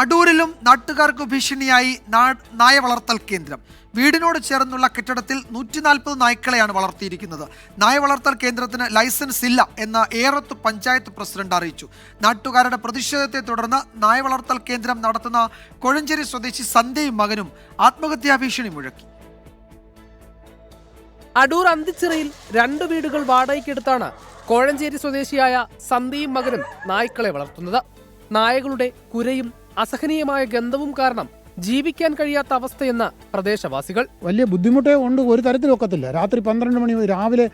അടൂരിലും നാട്ടുകാർക്ക് ഭീഷണിയായി നായ വളർത്തൽ കേന്ദ്രം. വീടിനോട് ചേർന്നുള്ള കെട്ടിടത്തിൽ 140 നായ്ക്കളെയാണ് വളർത്തിയിരിക്കുന്നത്. നായ വളർത്തൽ കേന്ദ്രത്തിന് ലൈസൻസ് ഇല്ല എന്ന് ഏറത്ത് പഞ്ചായത്ത് പ്രസിഡന്റ് അറിയിച്ചു. നാട്ടുകാരുടെ പ്രതിഷേധത്തെ തുടർന്ന് നായ വളർത്തൽ കേന്ദ്രം നടത്തുന്ന കൊഴഞ്ചേരി സ്വദേശി സന്ധ്യയും മകനും ആത്മഹത്യാ ഭീഷണി മുഴക്കി. അടൂർ അന്തിച്ചിറയിൽ 2 വീടുകൾ വാടകയ്ക്കെടുത്താണ് കോഴഞ്ചേരി സ്വദേശിയായ സന്ധ്യയും മകനും നായ്ക്കളെ വളർത്തുന്നത്. നായകളുടെ കുരയും അസഹനീയമായ ഗന്ധവും കാരണം ജീവിക്കാൻ കഴിയാത്ത അവസ്ഥയെന്ന പ്രദേശവാസികൾ. വലിയ ബുദ്ധിമുട്ടേ ഉണ്ട്, ഒരു തരത്തിലും ഒക്കത്തില്ല. രാത്രി 12 മണി രാവിലെ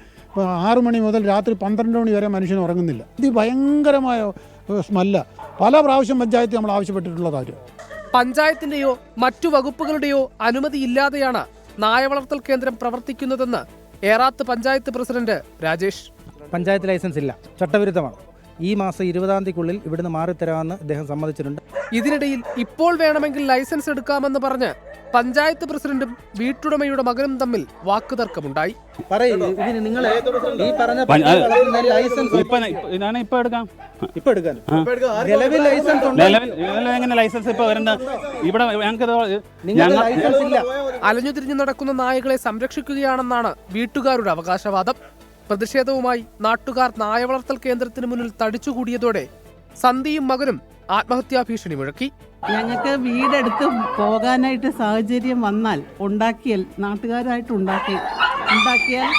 6 മണി മുതൽ രാത്രി 12 മണി വരെ മനുഷ്യൻ ഉറങ്ങുന്നില്ല. ഇത് ഭയങ്കരമായ സ്മെല്ല. പല പ്രാവശ്യം പഞ്ചായത്ത് നമ്മൾ ആവശ്യപ്പെട്ടിട്ടുള്ള കാര്യം. പഞ്ചായത്തിന്റെയോ മറ്റു വകുപ്പുകളുടെയോ അനുമതിയില്ലാതെയാണ് നായ വളർത്തൽ കേന്ദ്രം പ്രവർത്തിക്കുന്നതെന്ന് ഏറാത്ത് പഞ്ചായത്ത് പ്രസിഡന്റ് രാജേഷ്. പഞ്ചായത്ത് ലൈസൻസ് ഇല്ല, ചട്ടവിരുദ്ധമാണ്. ഈ മാസം 20-ാം തീയതിക്കുള്ളിൽ ഇവിടുന്ന് മാറിത്തരാമെന്ന് അദ്ദേഹം സമ്മതിച്ചിട്ടുണ്ട്. ഇതിനിടയിൽ ഇപ്പോൾ വേണമെങ്കിൽ ലൈസൻസ് എടുക്കാമെന്ന് പറഞ്ഞ് പഞ്ചായത്ത് പ്രസിഡന്റും വീട്ടുടമയുടെ മകനും തമ്മിൽ വാക്കുതർക്കമുണ്ടായി. അലഞ്ഞുതിരിഞ്ഞു നടക്കുന്ന നായകളെ സംരക്ഷിക്കുകയാണെന്നാണ് വീട്ടുകാരുടെ അവകാശവാദം. പ്രതിഷേധവുമായി നാട്ടുകാർ നായ വളർത്തൽ കേന്ദ്രത്തിന് മുന്നിൽ തടിച്ചുകൂടിയതോടെ സന്ധ്യയും മകനും ആത്മഹത്യാ ഭീഷണി മുഴക്കി. ഞങ്ങൾക്ക് വീടെടുത്ത് പോകാനായിട്ട് സാഹചര്യം വന്നാൽ നാട്ടുകാരായിട്ട് ഉണ്ടാക്കിയാൽ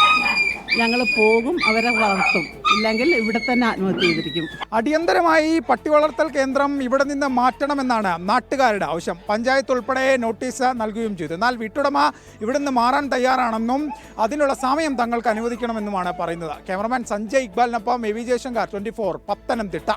ഞങ്ങൾ പോകും, അവരെ വളർത്തും. ഇല്ലെങ്കിൽ ഇവിടെ തന്നെ ആത്മഹത്യ ചെയ്തിരിക്കും. അടിയന്തരമായി പട്ടി വളർത്തൽ കേന്ദ്രം ഇവിടെ നിന്ന് മാറ്റണമെന്നാണ് നാട്ടുകാരുടെ ആവശ്യം. പഞ്ചായത്ത് ഉൾപ്പെടെ നോട്ടീസ് നൽകുകയും ചെയ്തു. എന്നാൽ വീട്ടുടമ ഇവിടുന്ന് മാറാൻ തയ്യാറാണെന്നും അതിനുള്ള സമയം തങ്ങൾക്ക് അനുവദിക്കണമെന്നുമാണ് പറയുന്നത്. ക്യാമറമാൻ സഞ്ജയ് ഇക്ബാലിനൊപ്പം എ വി ജയശങ്കർ, 24 പത്തനംതിട്ട.